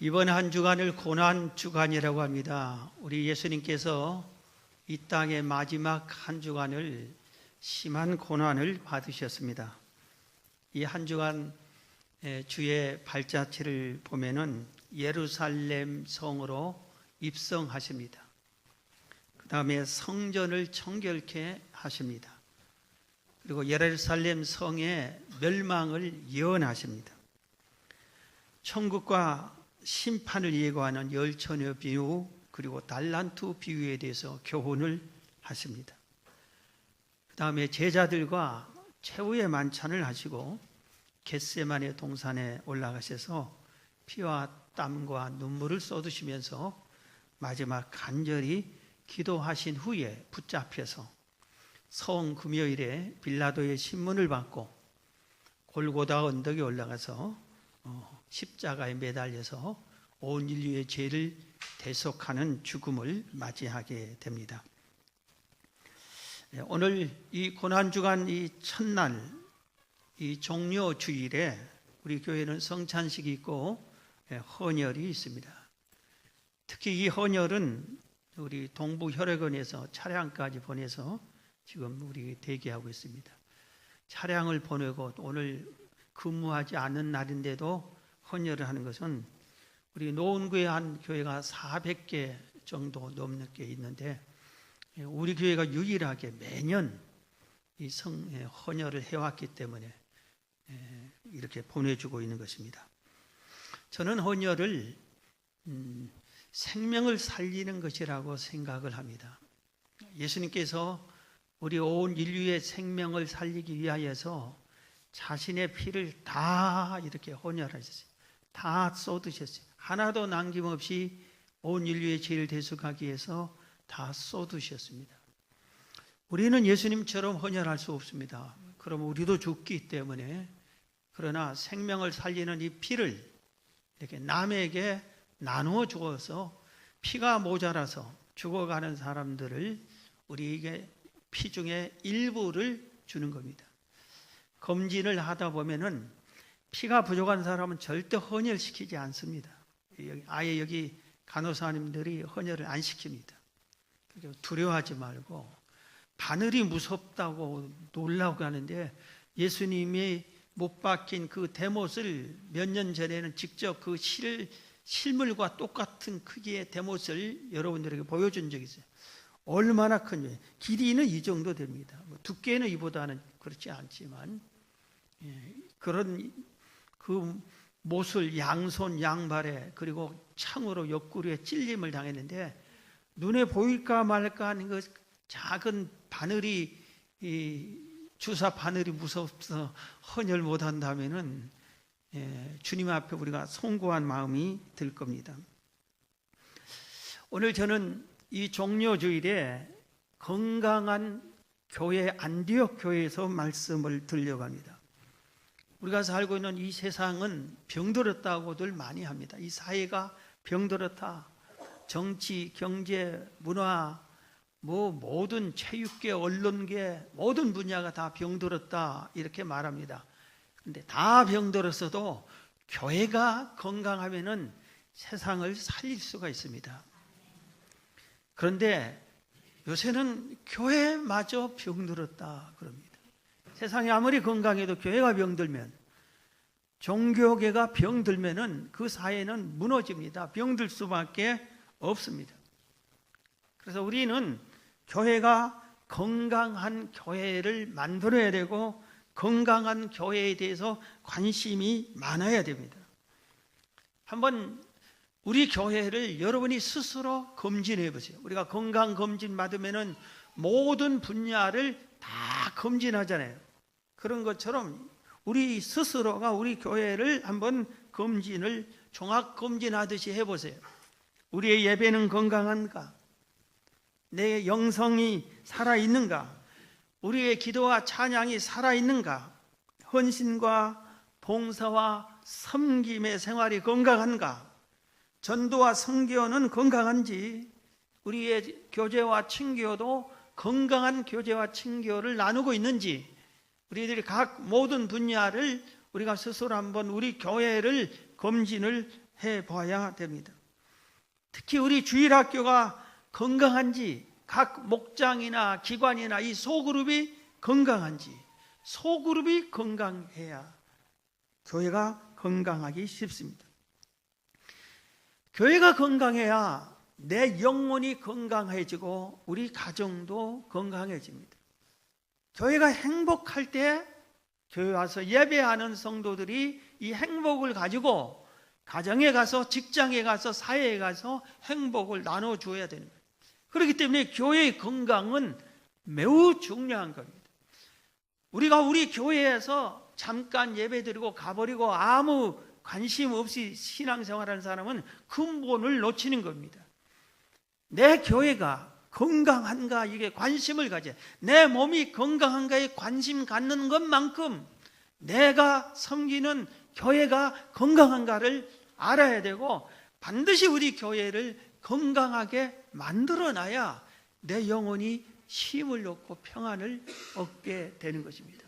이번 한 주간을 고난 주간이라고 합니다. 우리 예수님께서 이 땅의 마지막 한 주간을 심한 고난을 받으셨습니다. 이 한 주간 주의 발자취를 보면은 예루살렘 성으로 입성하십니다. 그 다음에 성전을 청결케 하십니다. 그리고 예루살렘 성의 멸망을 예언하십니다. 천국과 심판을 예고하는 열처녀 비유, 그리고 달란트 비유에 대해서 교훈을 하십니다. 그 다음에 제자들과 최후의 만찬을 하시고 겟세마네 동산에 올라가셔서 피와 땀과 눈물을 쏟으시면서 마지막 간절히 기도하신 후에 붙잡혀서 성금요일에 빌라도의 신문을 받고 골고다 언덕에 올라가서 십자가에 매달려서 온 인류의 죄를 대속하는 죽음을 맞이하게 됩니다. 오늘 이 고난주간 이 첫날, 이 종료 주일에 우리 교회는 성찬식이 있고 헌혈이 있습니다. 특히 이 헌혈은 우리 동부혈액원에서 차량까지 보내서 지금 우리 대기하고 있습니다. 차량을 보내고 오늘 근무하지 않은 날인데도 헌혈을 하는 것은 우리 노원구에 한 교회가 400개 정도 넘는 게 있는데 우리 교회가 유일하게 매년 이 헌혈을 해왔기 때문에 이렇게 보내주고 있는 것입니다. 저는 헌혈을 생명을 살리는 것이라고 생각을 합니다. 예수님께서 우리 온 인류의 생명을 살리기 위하여서 자신의 피를 다 이렇게 헌혈하셨어요. 다 쏟으셨어요. 하나도 남김없이 온 인류의 죄를 대속하기 위해서 다 쏟으셨습니다. 우리는 예수님처럼 헌혈할 수 없습니다. 그럼 우리도 죽기 때문에, 그러나 생명을 살리는 이 피를 이렇게 남에게 나누어 주어서 피가 모자라서 죽어가는 사람들을 우리에게 피 중에 일부를 주는 겁니다. 검진을 하다 보면은 피가 부족한 사람은 절대 헌혈시키지 않습니다. 아예 여기 간호사님들이 헌혈을 안 시킵니다. 두려워하지 말고, 바늘이 무섭다고 놀라고 하는데 예수님이 못 박힌 그 대못을 몇 년 전에는 직접 그 실물과 똑같은 크기의 대못을 여러분들에게 보여준 적이 있어요. 얼마나 큰지, 길이는 이 정도 됩니다. 두께는 이보다는 그렇지 않지만 그런 그 못을 양손 양발에, 그리고 창으로 옆구리에 찔림을 당했는데 눈에 보일까 말까 하는 그 작은 바늘이, 주사 바늘이 무서워서 헌혈 못한다면은 주님 앞에 우리가 송구한 마음이 들 겁니다. 오늘 저는 이 종료주일에 건강한 교회, 안디옥 교회에서 말씀을 들려고 합니다. 우리가 살고 있는 이 세상은 병들었다고들 많이 합니다. 이 사회가 병들었다. 정치, 경제, 문화, 모든 체육계, 언론계, 모든 분야가 다 병들었다 이렇게 말합니다. 근데 다 병들었어도 교회가 건강하면은 세상을 살릴 수가 있습니다. 그런데 요새는 교회마저 병들었다 그럽니다. 세상이 아무리 건강해도 교회가 병들면, 종교계가 병들면은 그 사회는 무너집니다. 병들 수밖에 없습니다. 그래서 우리는 교회가 건강한 교회를 만들어야 되고, 건강한 교회에 대해서 관심이 많아야 됩니다. 한번 우리 교회를 여러분이 스스로 검진해 보세요. 우리가 건강검진 받으면은 모든 분야를 다 검진하잖아요. 그런 것처럼 우리 스스로가 우리 교회를 한번 검진을 종합검진하듯이 해보세요. 우리의 예배는 건강한가? 내 영성이 살아있는가? 우리의 기도와 찬양이 살아있는가? 헌신과 봉사와 섬김의 생활이 건강한가? 전도와 선교는 건강한지, 우리의 교제와 친교도 건강한 교제와 친교를 나누고 있는지, 우리들이 각 모든 분야를 우리가 스스로 한번 우리 교회를 검진을 해 보아야 됩니다. 특히 우리 주일학교가 건강한지, 각 목장이나 기관이나 이 소그룹이 건강한지, 소그룹이 건강해야 교회가 건강하기 쉽습니다. 교회가 건강해야 내 영혼이 건강해지고 우리 가정도 건강해집니다. 교회가 행복할 때 교회 와서 예배하는 성도들이 이 행복을 가지고 가정에 가서, 직장에 가서, 사회에 가서 행복을 나눠줘야 되는 거예요. 그렇기 때문에 교회의 건강은 매우 중요한 겁니다. 우리가 우리 교회에서 잠깐 예배드리고 가버리고 아무 관심 없이 신앙생활하는 사람은 근본을 놓치는 겁니다. 내 교회가 건강한가, 이게 관심을 가져. 내 몸이 건강한가에 관심 갖는 것만큼 내가 섬기는 교회가 건강한가를 알아야 되고, 반드시 우리 교회를 건강하게 만들어놔야 내 영혼이 쉼을 얻고 평안을 얻게 되는 것입니다.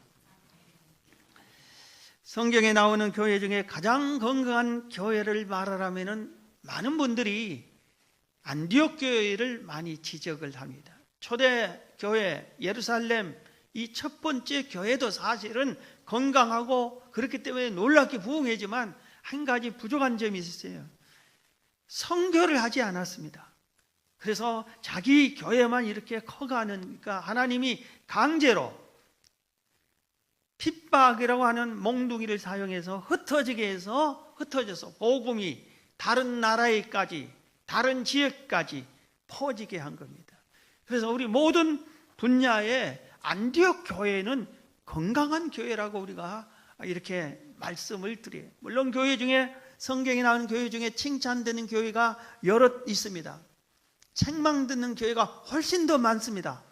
성경에 나오는 교회 중에 가장 건강한 교회를 말하라면 많은 분들이 안디옥 교회를 많이 지적을 합니다. 초대 교회 예루살렘 이 첫 번째 교회도 사실은 건강하고 그렇기 때문에 놀랍게 부흥하지만 한 가지 부족한 점이 있었어요. 선교를 하지 않았습니다. 그래서 자기 교회만 이렇게 커가니까 하나님이 강제로 핍박이라고 하는 몽둥이를 사용해서 흩어져서 복음이 다른 나라에까지, 다른 지역까지 퍼지게 한 겁니다. 그래서 우리 모든 분야의 안디옥 교회는 건강한 교회라고 우리가 이렇게 말씀을 드려요. 물론 교회 중에, 성경에 나오는 교회 중에 칭찬되는 교회가 여럿 있습니다. 책망 듣는 교회가 훨씬 더 많습니다.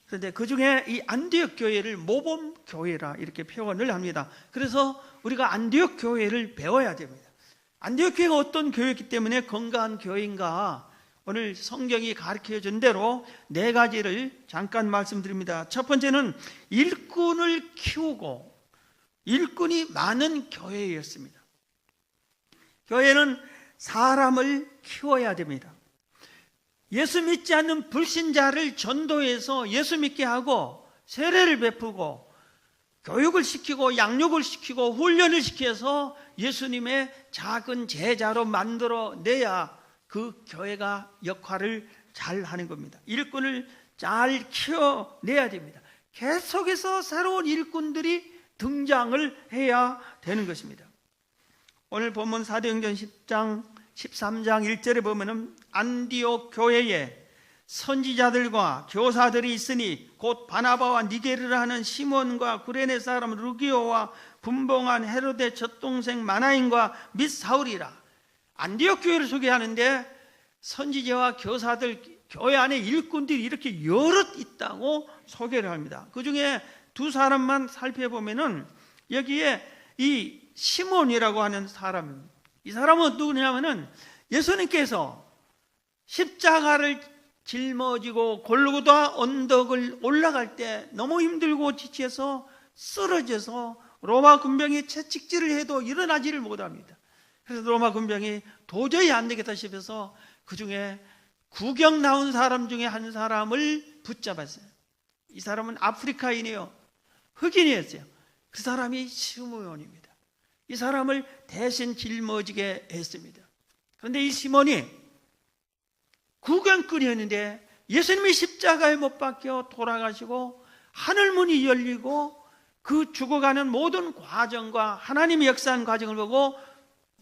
그런데 그 중에 이 안디옥 교회를 모범 교회라 이렇게 표현을 합니다. 그래서 우리가 안디옥 교회를 배워야 됩니다. 안디옥 교회가 어떤 교회이기 때문에 건강한 교회인가, 오늘 성경이 가르쳐 준 대로 네 가지를 잠깐 말씀드립니다. 첫 번째는 일꾼을 키우고 일꾼이 많은 교회였습니다. 교회는 사람을 키워야 됩니다. 예수 믿지 않는 불신자를 전도해서 예수 믿게 하고 세례를 베푸고 교육을 시키고 양육을 시키고 훈련을 시켜서 예수님의 작은 제자로 만들어내야 그 교회가 역할을 잘 하는 겁니다. 일꾼을 잘 키워내야 됩니다. 계속해서 새로운 일꾼들이 등장을 해야 되는 것입니다. 오늘 본문 사도행전 10장 13장 1절에 보면은 안디옥 교회에 선지자들과 교사들이 있으니 곧 바나바와 니게르를 하는 시몬과 구레네 사람 루기오와 분봉한 헤로데 젖동생 마나인과 및 사울이라. 안디옥 교회를 소개하는데 선지자와 교사들, 교회 안에 일꾼들이 이렇게 여럿 있다고 소개를 합니다. 그 중에 두 사람만 살펴보면은 여기에 이 시몬이라고 하는 사람, 이 사람은 누구냐면은 예수님께서 십자가를 짊어지고 골고다 언덕을 올라갈 때 너무 힘들고 지쳐서 쓰러져서 로마 군병이 채찍질을 해도 일어나지를 못합니다. 그래서 로마 군병이 도저히 안 되겠다 싶어서 그 중에 구경 나온 사람 중에 한 사람을 붙잡았어요. 이 사람은 아프리카인이에요. 흑인이었어요. 그 사람이 시므온입니다. 이 사람을 대신 짊어지게 했습니다. 그런데 이 시몬이 구경꾼이었는데 예수님이 십자가에 못 박혀 돌아가시고 하늘문이 열리고 그 죽어가는 모든 과정과 하나님의 역사한 과정을 보고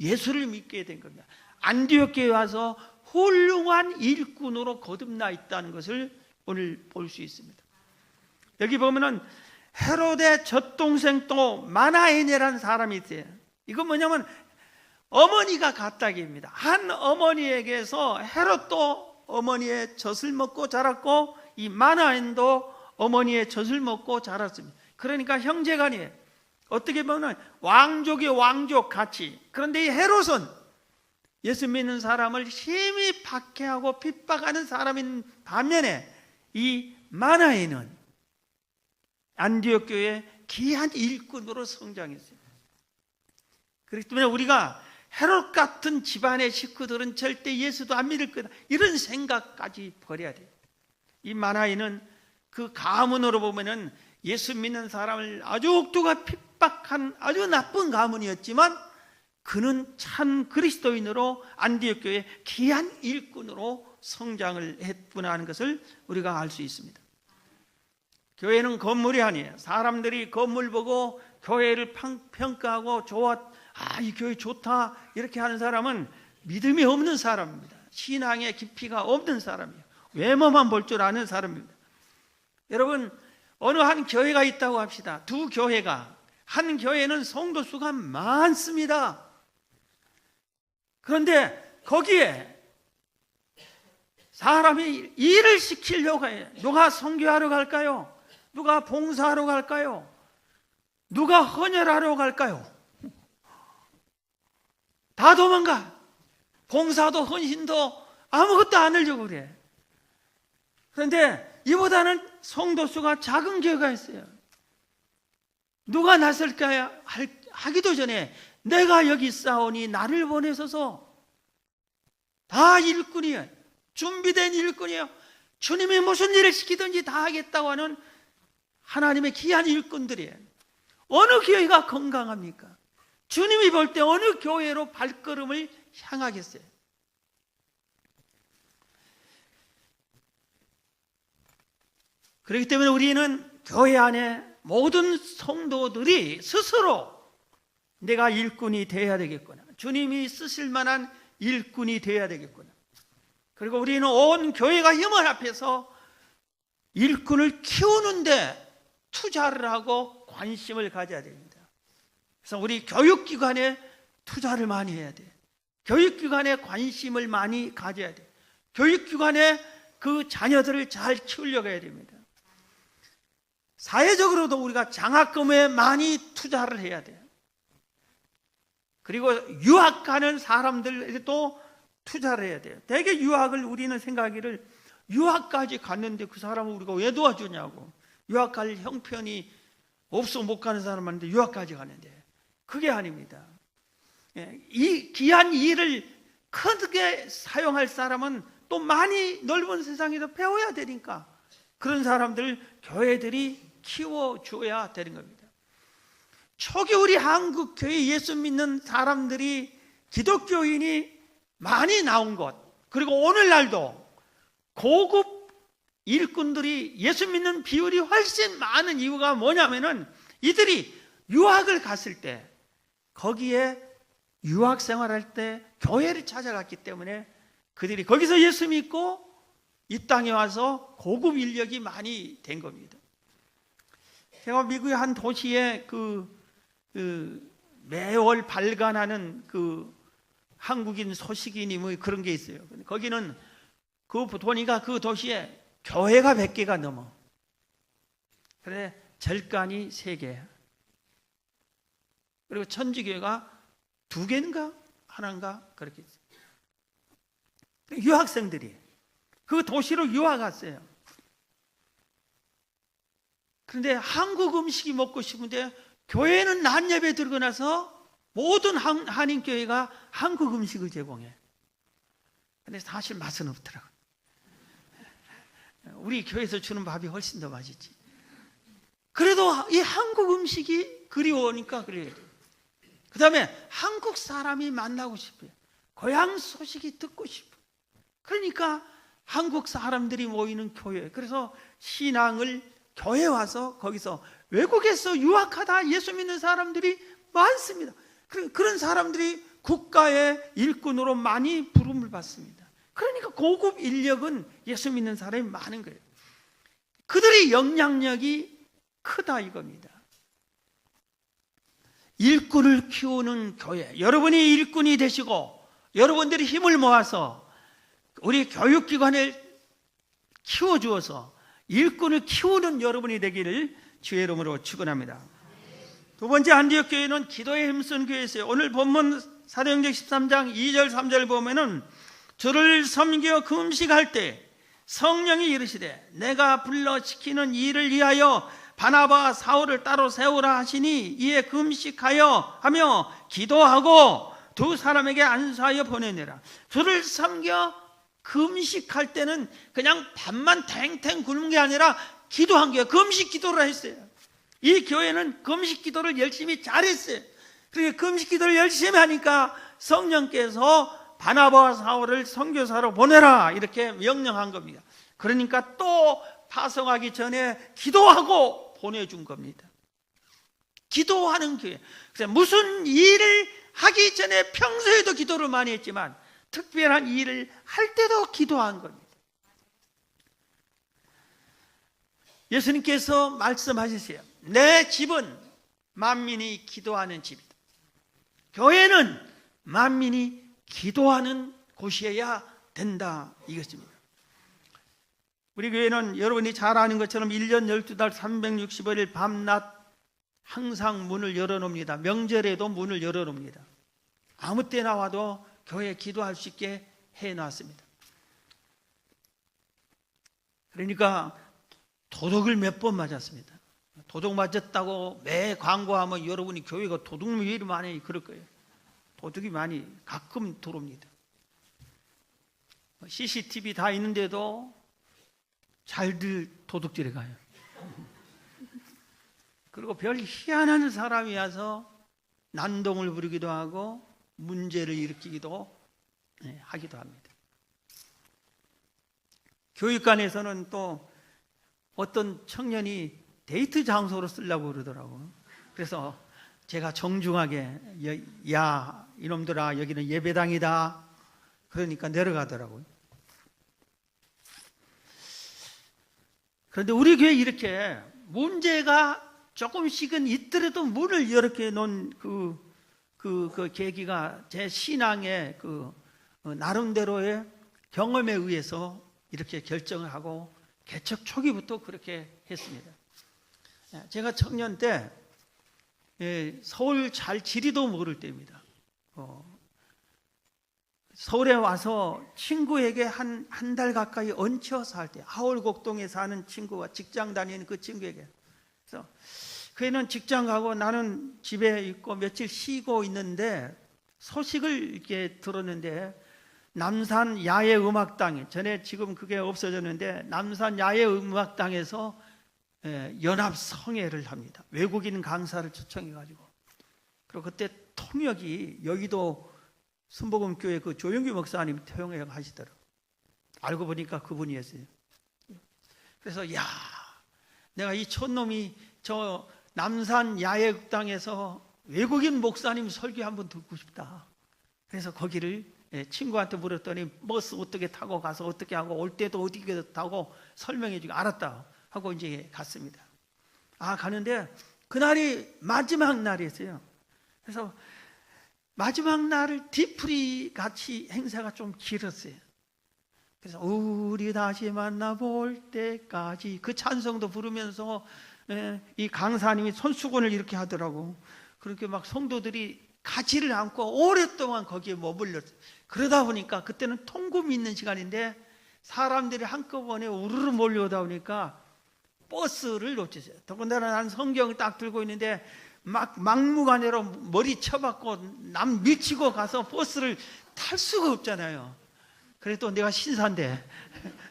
예수를 믿게 된 겁니다. 안디옥 교회에 와서 훌륭한 일꾼으로 거듭나 있다는 것을 오늘 볼 수 있습니다. 여기 보면은 헤로데 젖동생 또 마나엔이라는 사람이 있어요. 이건 뭐냐면 어머니가 같다기입니다. 한 어머니에게서 헤롯도 어머니의 젖을 먹고 자랐고 이 마나엔도 어머니의 젖을 먹고 자랐습니다. 그러니까 형제간이에요. 어떻게 보면 왕족이 왕족 같이. 그런데 이 헤롯은 예수 믿는 사람을 심히 박해하고 핍박하는 사람인 반면에 이 마나엔은 안디옥 교회의 귀한 일꾼으로 성장했어요. 그렇기 때문에 우리가 헤롯 같은 집안의 식구들은 절대 예수도 안 믿을 거다, 이런 생각까지 버려야 돼요. 이 마나이는 그 가문으로 보면은 예수 믿는 사람을 아주 옥두가 핍박한 아주 나쁜 가문이었지만 그는 참 그리스도인으로 안디옥 교회 귀한 일꾼으로 성장을 했구나 하는 것을 우리가 알 수 있습니다. 교회는 건물이 아니에요. 사람들이 건물 보고 교회를 평가하고 이 교회 좋다 이렇게 하는 사람은 믿음이 없는 사람입니다. 신앙의 깊이가 없는 사람이에요. 외모만 볼 줄 아는 사람입니다. 여러분, 어느 한 교회가 있다고 합시다. 두 교회가, 한 교회는 성도 수가 많습니다. 그런데 거기에 사람이 일을 시키려고 해요. 누가 선교하러 갈까요? 누가 봉사하러 갈까요? 누가 헌혈하러 갈까요? 다 도망가. 봉사도 헌신도 아무것도 안 하려고 그래. 그런데 이보다는 성도 수가 작은 교회가 있어요. 누가 나설까요? 하기도 전에 내가 여기 있사오니 나를 보내소서. 다 일꾼이에요. 준비된 일꾼이에요. 주님이 무슨 일을 시키든지 다 하겠다고 하는 하나님의 귀한 일꾼들이에요. 어느 교회가 건강합니까? 주님이 볼 때 어느 교회로 발걸음을 향하겠어요? 그렇기 때문에 우리는 교회 안에 모든 성도들이 스스로 내가 일꾼이 되어야 되겠구나, 주님이 쓰실 만한 일꾼이 되어야 되겠구나. 그리고 우리는 온 교회가 힘을 합해서 일꾼을 키우는데 투자를 하고 관심을 가져야 됩니다. 그래서 우리 교육기관에 투자를 많이 해야 돼. 교육기관에 관심을 많이 가져야 돼. 교육기관에 그 자녀들을 잘 키우려고 해야 됩니다. 사회적으로도 우리가 장학금에 많이 투자를 해야 돼요. 그리고 유학 가는 사람들에도 투자를 해야 돼요. 대개 유학을 우리는 생각하기를 유학까지 갔는데 그 사람을 우리가 왜 도와주냐고. 유학 갈 형편이 없어 못 가는 사람한테 유학까지 가는데 그게 아닙니다. 이 귀한 일을 크게 사용할 사람은 또 많이 넓은 세상에서 배워야 되니까 그런 사람들 교회들이 키워줘야 되는 겁니다. 초기 우리 한국 교회 예수 믿는 사람들이 기독교인이 많이 나온 것, 그리고 오늘날도 고급 일꾼들이 예수 믿는 비율이 훨씬 많은 이유가 뭐냐면은 이들이 유학을 갔을 때 거기에 유학 생활할 때 교회를 찾아갔기 때문에 그들이 거기서 예수 믿고 이 땅에 와서 고급 인력이 많이 된 겁니다. 제가 미국의 한 도시에 매월 발간하는 한국인 소식인이 뭐 그런 게 있어요. 거기는 보니까 그 도시에 교회가 100개가 넘어. 그래 절간이 3개. 그리고 천주교회가 2개인가 하나인가 그렇게 있어요. 유학생들이 그 도시로 유학 갔어요. 그런데 한국 음식이 먹고 싶은데 교회는 낮 예배 들고 나서 모든 한인교회가 한국 음식을 제공해. 근데 사실 맛은 없더라고요. 우리 교회에서 주는 밥이 훨씬 더 맛있지. 그래도 이 한국 음식이 그리워오니까 그래요. 그 다음에 한국 사람이 만나고 싶어요. 고향 소식이 듣고 싶어요. 그러니까 한국 사람들이 모이는 교회. 그래서 신앙을 교회 와서 거기서 외국에서 유학하다 예수 믿는 사람들이 많습니다. 그런 사람들이 국가의 일꾼으로 많이 부름을 받습니다. 그러니까 고급 인력은 예수 믿는 사람이 많은 거예요. 그들의 영향력이 크다 이겁니다. 일꾼을 키우는 교회, 여러분이 일꾼이 되시고 여러분들이 힘을 모아서 우리 교육기관을 키워주어서 일꾼을 키우는 여러분이 되기를 주의 이름으로 축원합니다. 두 번째 안디옥 교회는 기도에 힘쓴 교회였어요. 오늘 본문 사도행전 13장 2절 3절 보면은 주를 섬겨 금식할 때 성령이 이르시되 내가 불러 시키는 일을 위하여 바나바와 사울을 따로 세우라 하시니 이에 금식하여 하며 기도하고 두 사람에게 안수하여 보내내라. 주를 섬겨 금식할 때는 그냥 밥만 탱탱 굶은 게 아니라 기도한 거예요. 금식 기도를 했어요. 이 교회는 금식 기도를 열심히 잘했어요. 그러니까 금식 기도를 열심히 하니까 성령께서 바나바와 사울을 선교사로 보내라 이렇게 명령한 겁니다. 그러니까 또 파송하기 전에 기도하고 보내준 겁니다. 기도하는 교회. 그래서 무슨 일을 하기 전에 평소에도 기도를 많이 했지만 특별한 일을 할 때도 기도한 겁니다. 예수님께서 말씀하셨어요. 내 집은 만민이 기도하는 집이다. 교회는 만민이 기도하는 곳이어야 된다 이것입니다. 우리 교회는 여러분이 잘 아는 것처럼 1년 12달 365일 밤낮 항상 문을 열어놓습니다. 명절에도 문을 열어놓습니다. 아무 때 나와도 교회에 기도할 수 있게 해놨습니다. 그러니까 도둑을 몇 번 맞았습니다. 도둑 맞았다고 매 광고하면 여러분이 교회가 도둑놈이 왜 이리 많이 그럴 거예요. 도둑이 많이 가끔 들어옵니다. CCTV 다 있는데도 잘들 도둑질해 가요. 그리고 별 희한한 사람이 와서 난동을 부리기도 하고 문제를 일으키기도 하기도 합니다. 교육관에서는 또 어떤 청년이 데이트 장소로 쓰려고 그러더라고요. 그래서 제가 정중하게 야 이놈들아 여기는 예배당이다 그러니까 내려가더라고요. 그런데 우리 교회 이렇게 문제가 조금씩은 있더라도 문을 이렇게 놓은 그 계기가 제 신앙의 나름대로의 경험에 의해서 이렇게 결정을 하고 개척 초기부터 그렇게 했습니다. 제가 청년 때 서울 잘 지리도 모를 때입니다. 서울에 와서 친구에게 한 달 가까이 얹혀 살 때, 하월곡동에 사는 친구가 직장 다니는 그 친구에게. 그래서 그애는 직장 가고 나는 집에 있고 며칠 쉬고 있는데 소식을 이렇게 들었는데 남산 야외음악당, 전에 지금 그게 없어졌는데 남산 야외음악당에서 연합성회를 합니다. 외국인 강사를 초청해가지고. 그리고 그때 통역이 여의도 순복음교회 그 조영규 목사님 통역 하시더라고요. 알고 보니까 그분이었어요. 그래서 야, 내가 이 촌놈이 저 남산 야외극당에서 외국인 목사님 설교 한번 듣고 싶다. 그래서 거기를 친구한테 물었더니 버스 어떻게 타고 가서 어떻게 하고 올 때도 어떻게 타고 설명해 주고 알았다 하고 이제 갔습니다. 가는데 그날이 마지막 날이었어요. 그래서 마지막 날 뒤풀이 같이 행사가 좀 길었어요. 그래서 우리 다시 만나볼 때까지 그 찬송도 부르면서 이 강사님이 손수건을 이렇게 하더라고. 그렇게 막 성도들이 가지를 않고 오랫동안 거기에 머물렀어요. 그러다 보니까 그때는 통금이 있는 시간인데 사람들이 한꺼번에 우르르 몰려오다 보니까 버스를 놓쳤어요. 더군다나 난 성경을 딱 들고 있는데 막무가내로 머리 쳐박고 남 밀치고 가서 버스를 탈 수가 없잖아요. 그래도 내가 신사인데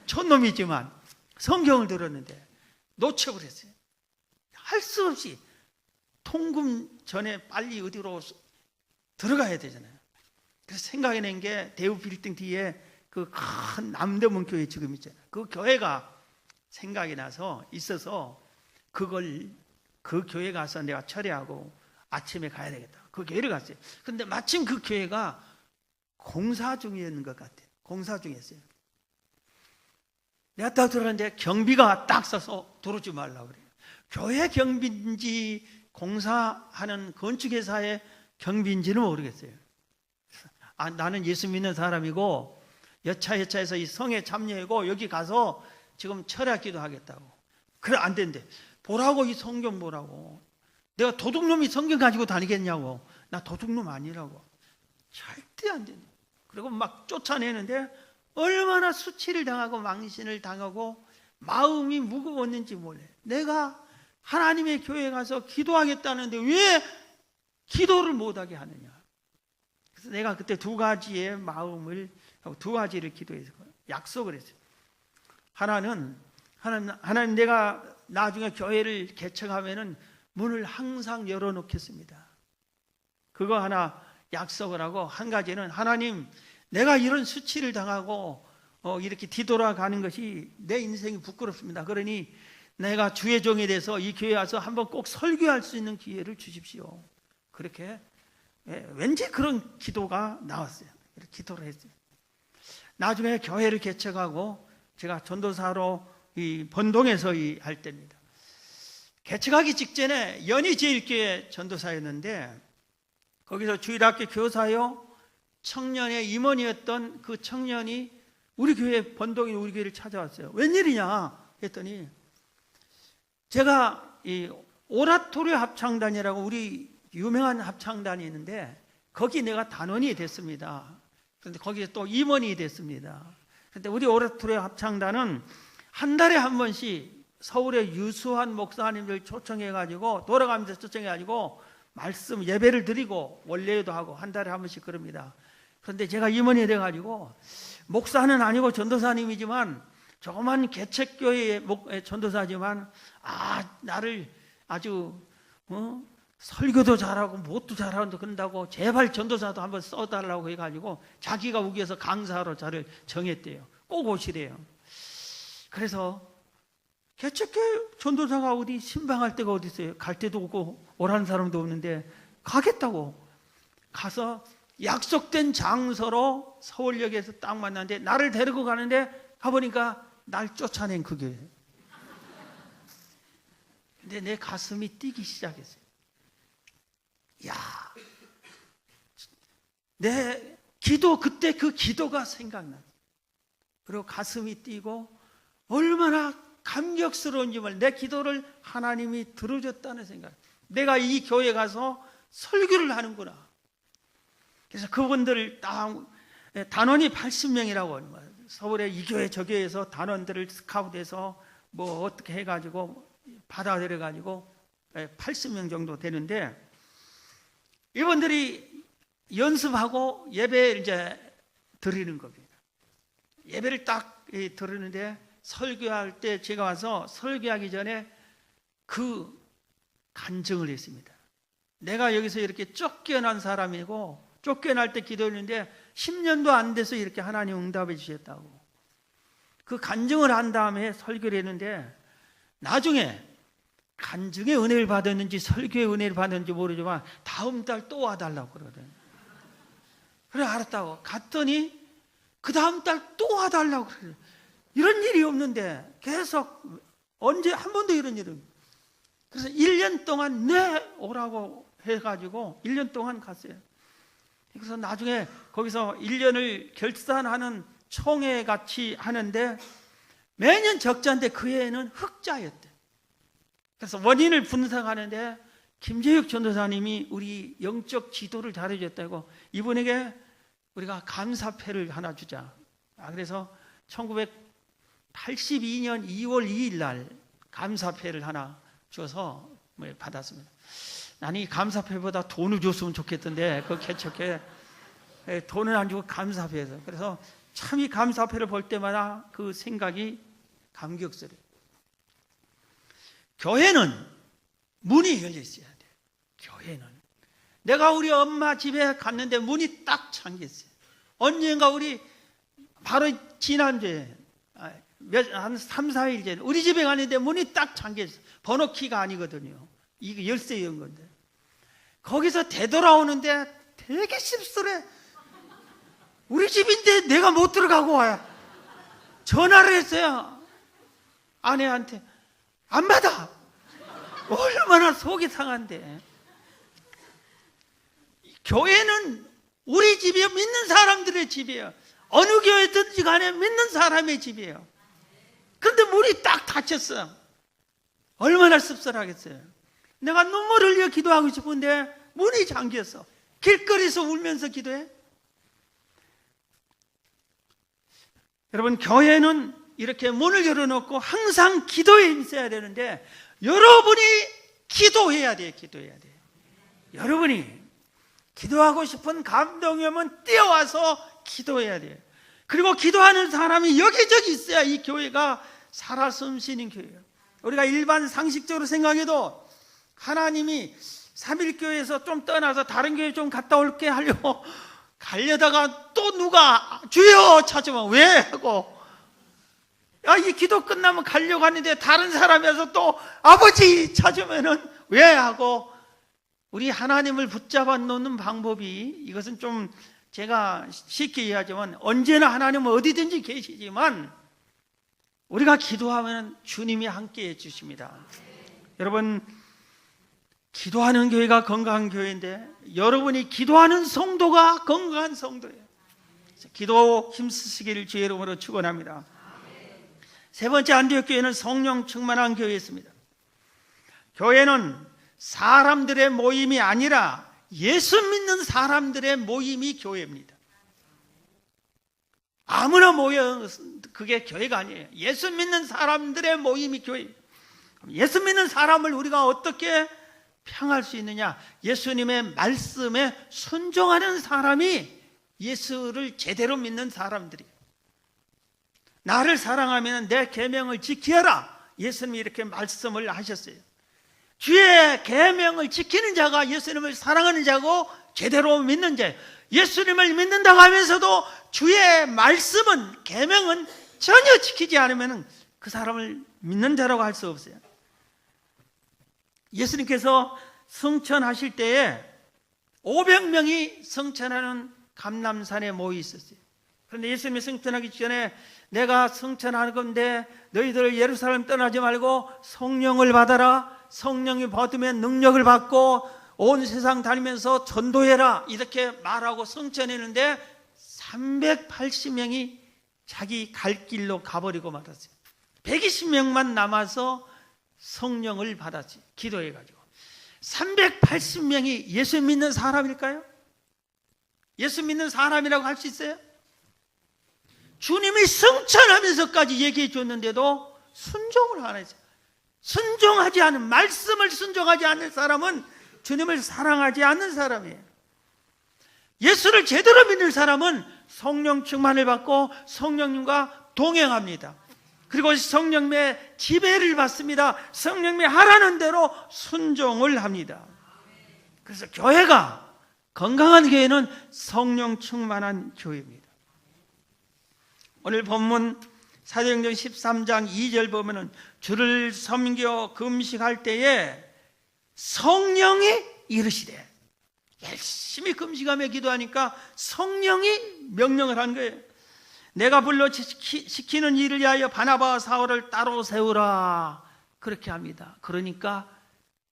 촌놈이지만 성경을 들었는데 놓쳐버렸어요. 할 수 없이 통금 전에 빨리 어디로 들어가야 되잖아요. 그래서 생각해낸 게 대우 빌딩 뒤에 그 큰 남대문 교회 지금 있잖아요. 그 교회가 생각이 나서 있어서 그걸 그 교회 가서 내가 처리하고 아침에 가야 되겠다. 그 교회를 갔어요. 근데 마침 그 교회가 공사 중이었는 것 같아요. 공사 중이었어요. 내가 딱 들었는데 경비가 딱 서서 들어오지 말라고 그래요. 교회 경비인지 공사하는 건축회사의 경비인지는 모르겠어요. 나는 예수 믿는 사람이고 여차여차해서 이 성에 참여하고 여기 가서 지금 철학기도 하겠다고. 그래 안 된대. 보라고 이 성경 보라고. 내가 도둑놈이 성경 가지고 다니겠냐고. 나 도둑놈 아니라고. 절대 안 된대. 그리고 막 쫓아내는데 얼마나 수치를 당하고 망신을 당하고 마음이 무거웠는지 몰래. 내가 하나님의 교회에 가서 기도하겠다는데 왜 기도를 못하게 하느냐. 그래서 그래서 내가 그때 두 가지의 마음을, 두 가지를 기도해서 약속을 했어요. 하나는 하나님, 내가 나중에 교회를 개척하면은 문을 항상 열어놓겠습니다. 그거 하나 약속을 하고, 한 가지는 하나님, 내가 이런 수치를 당하고 이렇게 뒤돌아가는 것이 내 인생이 부끄럽습니다. 그러니 내가 주의 종이 돼서 이 교회 와서 한번 꼭 설교할 수 있는 기회를 주십시오. 그렇게 왠지 그런 기도가 나왔어요. 이렇게 기도를 했어요. 나중에 교회를 개척하고 제가 전도사로 이 번동에서 할 때입니다. 개척하기 직전에 연희제일교회 전도사였는데, 거기서 주일학교 교사요 청년의 임원이었던 그 청년이 우리 교회, 번동에 우리 교회를 찾아왔어요. 웬일이냐 했더니, 제가 이 오라토리오 합창단이라고 우리 유명한 합창단이 있는데 거기 내가 단원이 됐습니다. 그런데 거기에 또 임원이 됐습니다. 그런데 우리 오라토리오 합창단은 한 달에 한 번씩 서울의 유수한 목사님들 초청해가지고, 돌아가면서 초청해가지고 말씀 예배를 드리고 원례도 하고 한 달에 한 번씩 그럽니다. 그런데 제가 임원이 돼가지고, 목사는 아니고 전도사님이지만 조그만 개척교회의 전도사지만 나를 아주 설교도 잘하고 뭣도 잘하고 그런다고 제발 전도사도 한번 써달라고 해가지고 자기가 우기에서 강사로 저를 정했대요. 꼭 오시래요. 그래서 개척교회 전도사가 어디 신방할 데가 어디 있어요? 갈 데도 없고 오라는 사람도 없는데 가겠다고 가서 약속된 장소로 서울역에서 딱 만났는데, 나를 데리고 가는데 가보니까 날 쫓아낸 그 교회. 근데 내 가슴이 뛰기 시작했어요. 야, 내 기도, 그때 그 기도가 생각나요. 그리고 가슴이 뛰고 얼마나 감격스러운지 말, 내 기도를 하나님이 들어줬다는 생각. 내가 이 교회 가서 설교를 하는구나. 그래서 그분들 단원이 80명이라고, 서울의 이 교회 저 교회에서 단원들을 스카우트해서 뭐 어떻게 해가지고 받아들여가지고 80명 정도 되는데, 이분들이 연습하고 예배 이제 드리는 겁니다. 예배를 딱 드리는데, 설교할 때 제가 와서 설교하기 전에 그 간증을 했습니다. 내가 여기서 이렇게 쫓겨난 사람이고, 쫓겨날 때 기도했는데 10년도 안 돼서 이렇게 하나님 응답해 주셨다고. 그 간증을 한 다음에 설교를 했는데, 나중에 간증의 은혜를 받았는지 설교의 은혜를 받았는지 모르지만 다음 달 또 와달라고 그러거든. 그래, 알았다고 갔더니 그 다음 달 또 와달라고 그래. 이런 일이 없는데 계속, 언제 한 번도 이런 일은. 그래서 1년 동안 오라고 해가지고 1년 동안 갔어요. 그래서 나중에 거기서 1년을 결산하는 총회 같이 하는데, 매년 적자인데 그 해에는 흑자였대. 그래서 원인을 분석하는데 김재육 전도사님이 우리 영적 지도를 잘해줬다고, 이분에게 우리가 감사패를 하나 주자. 그래서 1982년 2월 2일 날 감사패를 하나 줘서 받았습니다. 나는 이 감사패보다 돈을 줬으면 좋겠던데, 그 개척해 돈을 안 주고 감사패에서. 그래서 참 이 감사패를 볼 때마다 그 생각이 감격스러워요. 교회는 문이 열려 있어야 돼. 교회는. 내가 우리 엄마 집에 갔는데 문이 딱 잠겼어요. 언젠가 우리 바로 지난주에 한 3, 4일 전에 우리 집에 갔는데 문이 딱 잠겼어요. 번호키가 아니거든요. 이거 열쇠 연 건데. 거기서 되돌아오는데 되게 씁쓸해. 우리 집인데 내가 못 들어가고 와요. 전화를 했어요. 아내한테. 안 받아. 얼마나 속이 상한데. 교회는 우리 집이요, 믿는 사람들의 집이에요. 어느 교회든지 간에 믿는 사람의 집이에요. 그런데 문이 딱 닫혔어. 얼마나 씁쓸하겠어요. 내가 눈물 흘려 기도하고 싶은데 문이 잠겼어. 길거리에서 울면서 기도해. 여러분, 교회는 이렇게 문을 열어놓고 항상 기도에 힘써야 되는데, 여러분이 기도해야 돼요. 기도해야 돼요. 여러분이 기도하고 싶은 감동이 오면 뛰어와서 기도해야 돼요. 그리고 기도하는 사람이 여기저기 있어야 이 교회가 살아 숨쉬는 교회예요. 우리가 일반 상식적으로 생각해도 하나님이 삼일교회에서 좀 떠나서 다른 교회 좀 갔다 올게 하려고 가려다가 또 누가 주여 찾으면 왜 하고, 이 기도 끝나면 가려고 하는데 다른 사람이어서 또 아버지 찾으면은 왜 하고, 우리 하나님을 붙잡아 놓는 방법이, 이것은 좀 제가 쉽게 이해하지만 언제나 하나님은 어디든지 계시지만 우리가 기도하면 주님이 함께 해주십니다. 여러분, 기도하는 교회가 건강한 교회인데 여러분이 기도하는 성도가 건강한 성도예요. 기도 힘쓰시기를 주의 이름으로 축원합니다. 세 번째, 안디옥 교회는 성령 충만한 교회였습니다. 교회는 사람들의 모임이 아니라 예수 믿는 사람들의 모임이 교회입니다. 아무나 모여 그게 교회가 아니에요. 예수 믿는 사람들의 모임이 교회예요. 예수 믿는 사람을 우리가 어떻게 평할 수 있느냐? 예수님의 말씀에 순종하는 사람이 예수를 제대로 믿는 사람들이에요. 나를 사랑하면 내 계명을 지키라. 예수님이 이렇게 말씀을 하셨어요. 주의 계명을 지키는 자가 예수님을 사랑하는 자고 제대로 믿는 자. 예수님을 믿는다고 하면서도 주의 말씀은, 계명은 전혀 지키지 않으면 그 사람을 믿는 자라고 할 수 없어요. 예수님께서 성천하실 때에 500명이 성천하는 감람산에 모여 있었어요. 그런데 예수님이 성천하기 전에 내가 성천하는 건데 너희들 예루살렘 떠나지 말고 성령을 받아라. 성령이 받으면 능력을 받고 온 세상 다니면서 전도해라. 이렇게 말하고 성천했는데 380명이 자기 갈 길로 가버리고 말았어요. 120명만 남아서 성령을 받았지. 기도해가지고. 380명이 예수 믿는 사람일까요? 예수 믿는 사람이라고 할 수 있어요? 주님이 성천하면서까지 얘기해 줬는데도 순종을 안 했어요. 순종하지 않은, 말씀을 순종하지 않는 사람은 주님을 사랑하지 않는 사람이에요. 예수를 제대로 믿는 사람은 성령 충만을 받고 성령님과 동행합니다. 그리고 성령님의 지배를 받습니다. 성령님이 하라는 대로 순종을 합니다. 그래서 교회가, 건강한 교회는 성령 충만한 교회입니다. 오늘 본문 사도행전 13장 2절 보면은 주를 섬겨 금식할 때에 성령이 이르시되, 열심히 금식하며 기도하니까 성령이 명령을 한 거예요. 내가 불러 시키는 일을 위하여 바나바와 사울을 따로 세우라. 그렇게 합니다. 그러니까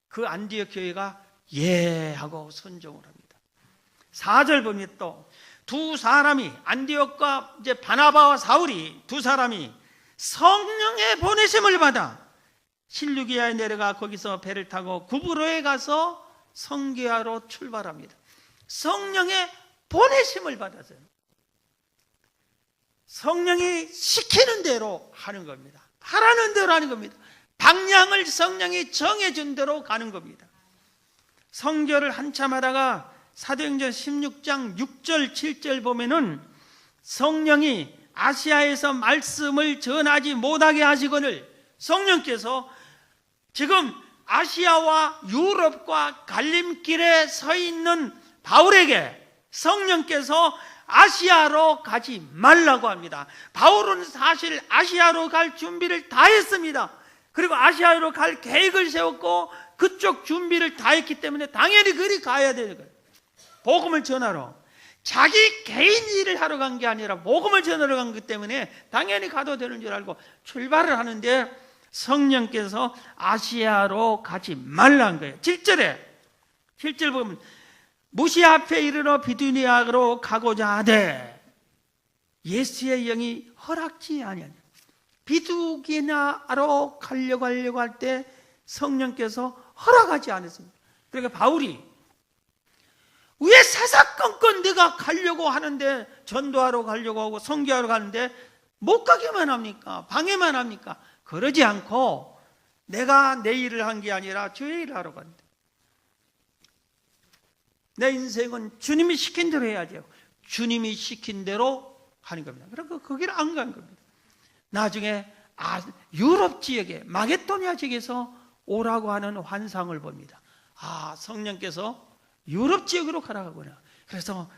그 안디옥 교회가 예 하고 순종을 합니다. 4절 보면 또 두 사람이, 안디옥과 이제 바나바와 사울이 두 사람이 성령의 보내심을 받아 실루기아에 내려가 거기서 배를 타고 구브로에 가서 선교하러 출발합니다. 성령의 보내심을 받았어요. 성령이 시키는 대로 하는 겁니다. 하라는 대로 하는 겁니다. 방향을 성령이 정해준 대로 가는 겁니다. 선교를 한참 하다가 사도행전 16장 6절 7절 보면은 성령이 아시아에서 말씀을 전하지 못하게 하시거늘, 성령께서 지금 아시아와 유럽과 갈림길에 서 있는 바울에게 성령께서 아시아로 가지 말라고 합니다. 바울은 사실 아시아로 갈 준비를 다 했습니다. 그리고 아시아로 갈 계획을 세웠고 그쪽 준비를 다 했기 때문에 당연히 그리 가야 되는 거예요. 복음을 전하러. 자기 개인 일을 하러 간 게 아니라 복음을 전하러 간 것 때문에 당연히 가도 되는 줄 알고 출발을 하는데 성령께서 아시아로 가지 말라는 거예요. 7절 보면 무시 앞에 이르러 비두니아로 가고자 하되 예수의 영이 허락지 아니하냐. 비두니아로 가려고 할 때 성령께서 허락하지 않았습니다. 그러니까 바울이 왜 사사건건 내가 가려고 하는데, 전도하러 가려고 하고 선교하러 가는데 못 가게만 합니까? 방해만 합니까? 그러지 않고 내가 내 일을 한 게 아니라 주의 일을 하러 간다. 내 인생은 주님이 시킨 대로 해야죠. 주님이 시킨 대로 하는 겁니다. 그러니까 거기를 안 간 겁니다. 나중에 유럽 지역에 마게도니아 지역에서 오라고 하는 환상을 봅니다. 성령께서 유럽 지역으로 가라가구나. 그래서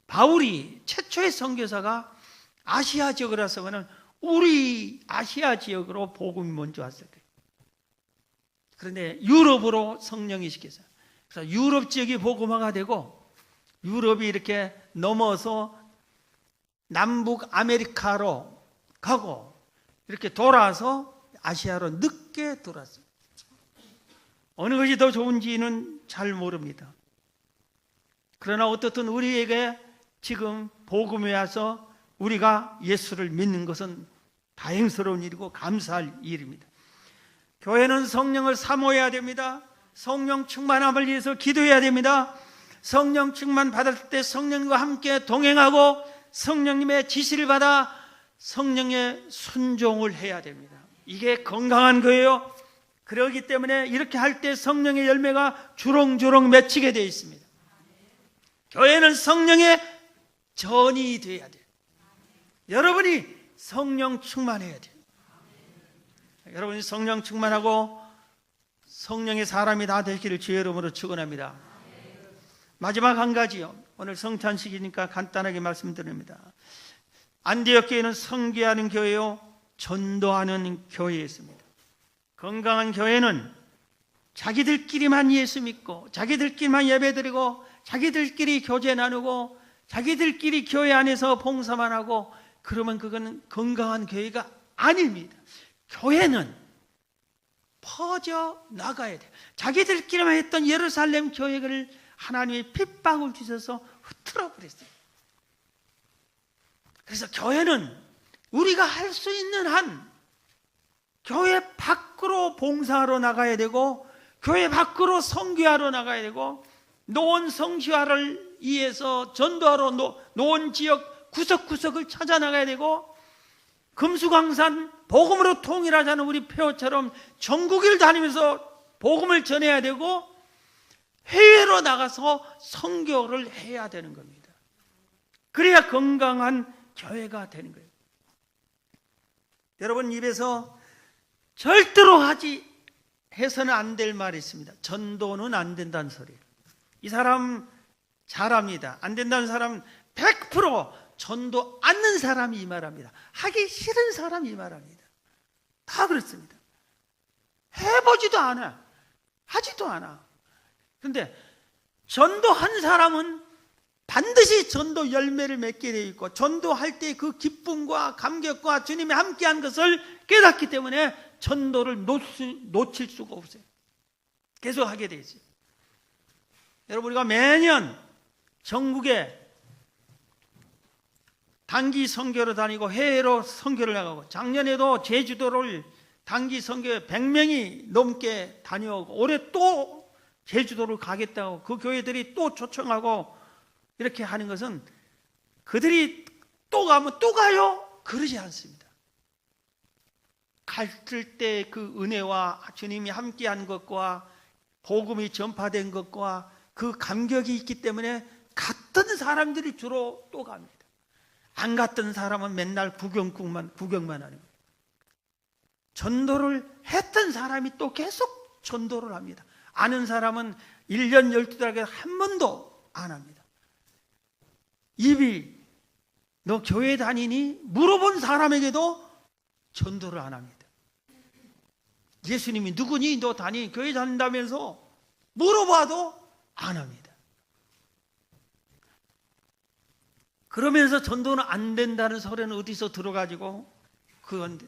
바울이 최초의 선교사가 아시아 지역으로 와서는 우리 아시아 지역으로 복음이 먼저 왔을 거예요. 그런데 유럽으로 성령이 시켰어요. 그래서 유럽 지역이 복음화가 되고 유럽이 이렇게 넘어서 남북 아메리카로 가고 이렇게 돌아서 아시아로 늦게 돌았어요. 어느 것이 더 좋은지는 잘 모릅니다. 그러나 어떻든 우리에게 지금 복음에 와서 우리가 예수를 믿는 것은 다행스러운 일이고 감사할 일입니다. 교회는 성령을 사모해야 됩니다. 성령 충만함을 위해서 기도해야 됩니다. 성령 충만 받을 때 성령과 함께 동행하고 성령님의 지시를 받아 성령의 순종을 해야 됩니다. 이게 건강한 거예요. 그렇기 때문에 이렇게 할 때 성령의 열매가 주렁주렁 맺히게 되어 있습니다. 교회는 성령의 전이 되어야 돼요. 여러분이 성령 충만해야 돼요. 여러분이 성령 충만하고 성령의 사람이 다 되기를 주의 이름으로 축원합니다. 마지막 한 가지요. 오늘 성찬식이니까 간단하게 말씀드립니다. 안디옥 교회는 선교하는 교회요, 전도하는 교회였습니다. 건강한 교회는 자기들끼리만 예수 믿고 자기들끼리만 예배드리고 자기들끼리 교제 나누고 자기들끼리 교회 안에서 봉사만 하고 그러면 그건 건강한 교회가 아닙니다. 교회는 퍼져 나가야 돼요. 자기들끼리만 했던 예루살렘 교회를 하나님이 핏방울 주셔서 흐트러 버렸어요. 그래서 교회는 우리가 할 수 있는 한 교회 밖으로 봉사하러 나가야 되고 교회 밖으로 선교하러 나가야 되고 노원 성시화를 위해서 전도하러 노원 지역 구석구석을 찾아 나가야 되고 금수강산 복음으로 통일하자는 우리 폐허처럼 전국을 다니면서 복음을 전해야 되고 해외로 나가서 선교를 해야 되는 겁니다. 그래야 건강한 교회가 되는 거예요. 여러분 입에서 절대로 해서는 안 될 말이 있습니다. 전도는 안 된다는 소리예요. 이 사람 잘합니다. 안 된다는 사람 100% 전도 않는 사람이 이 말합니다. 하기 싫은 사람이 이 말합니다. 다 그렇습니다. 해보지도 않아. 하지도 않아. 그런데 전도한 사람은 반드시 전도 열매를 맺게 되어 있고 전도할 때 그 기쁨과 감격과 주님이 함께한 것을 깨닫기 때문에 전도를 놓칠 수가 없어요. 계속 하게 되어 있어요. 여러분 우리가 매년 전국에 단기 선교로 다니고 해외로 선교를 나가고 작년에도 제주도를 단기 선교에 100명이 넘게 다녀오고 올해 또 제주도를 가겠다고 그 교회들이 또 초청하고 이렇게 하는 것은 그들이 또 가면 또 가요? 그러지 않습니다. 갈 때 그 은혜와 주님이 함께한 것과 복음이 전파된 것과 그 감격이 있기 때문에 갔던 사람들이 주로 또 갑니다. 안 갔던 사람은 맨날 구경만 하는 거예요. 전도를 했던 사람이 또 계속 전도를 합니다. 아는 사람은 1년 12달에 한 번도 안 합니다. 입이 너 교회 다니니? 물어본 사람에게도 전도를 안 합니다. 예수님이 누구니? 너 교회 다닌다면서 물어봐도 안 합니다. 그러면서 전도는 안 된다는 소리는 어디서 들어가지고 그건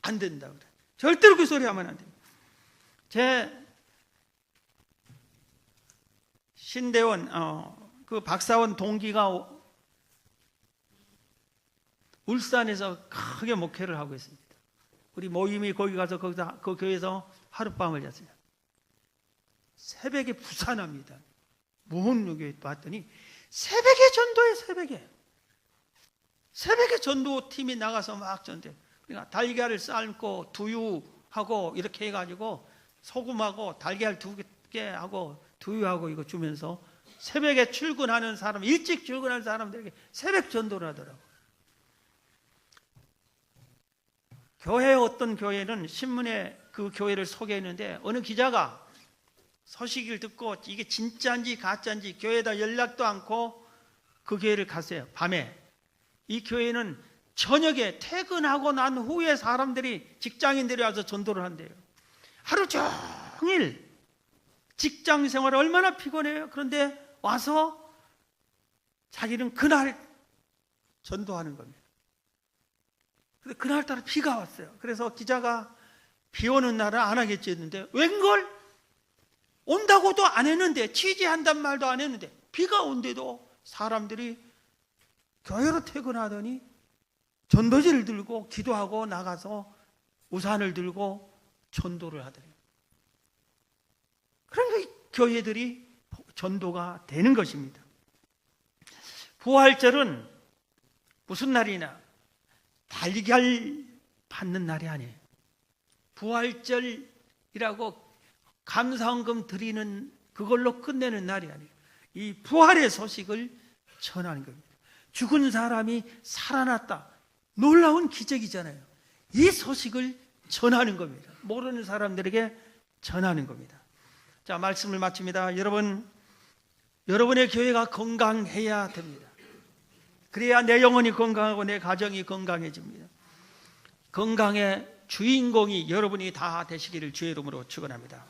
안 된다고 그래. 절대로 그 소리 하면 안 됩니다. 제 신대원 그 박사원 동기가 울산에서 크게 목회를 하고 있습니다. 우리 모임이 거기 가서 그 교회에서 하룻밤을 잤어요. 새벽에 부산합니다. 무흥교회 봤더니 새벽에 전도해. 새벽에 전도팀이 나가서 막 전도해. 그러니까 달걀을 삶고 두유하고 이렇게 해가지고 소금하고 달걀 2개 하고 두유하고 이거 주면서 새벽에 출근하는 사람, 일찍 출근하는 사람들에게 새벽 전도를 하더라고. 교회, 어떤 교회는 신문에 그 교회를 소개했는데 어느 기자가 소식을 듣고 이게 진짜인지 가짜인지 교회에다 연락도 않고 그 교회를 갔어요. 밤에. 이 교회는 저녁에 퇴근하고 난 후에 사람들이, 직장인들이 와서 전도를 한대요. 하루 종일 직장 생활 얼마나 피곤해요. 그런데 와서 자기는 그날 전도하는 겁니다. 근데 그날따라 비가 왔어요. 그래서 기자가 비 오는 날은 안 하겠지 했는데 웬걸 온다고도 안 했는데, 취재한단 말도 안 했는데 비가 온데도 사람들이 교회로 퇴근하더니 전도지를 들고 기도하고 나가서 우산을 들고 전도를 하더래요. 그러니까 교회들이 전도가 되는 것입니다. 부활절은 무슨 날이냐? 달걀 받는 날이 아니에요. 부활절이라고 감사헌금 드리는 그걸로 끝내는 날이 아니에요. 이 부활의 소식을 전하는 겁니다. 죽은 사람이 살아났다. 놀라운 기적이잖아요. 이 소식을 전하는 겁니다. 모르는 사람들에게 전하는 겁니다. 자, 말씀을 마칩니다. 여러분의 교회가 건강해야 됩니다. 그래야 내 영혼이 건강하고 내 가정이 건강해집니다. 건강의 주인공이 여러분이 다 되시기를 주의 이름으로 축원합니다.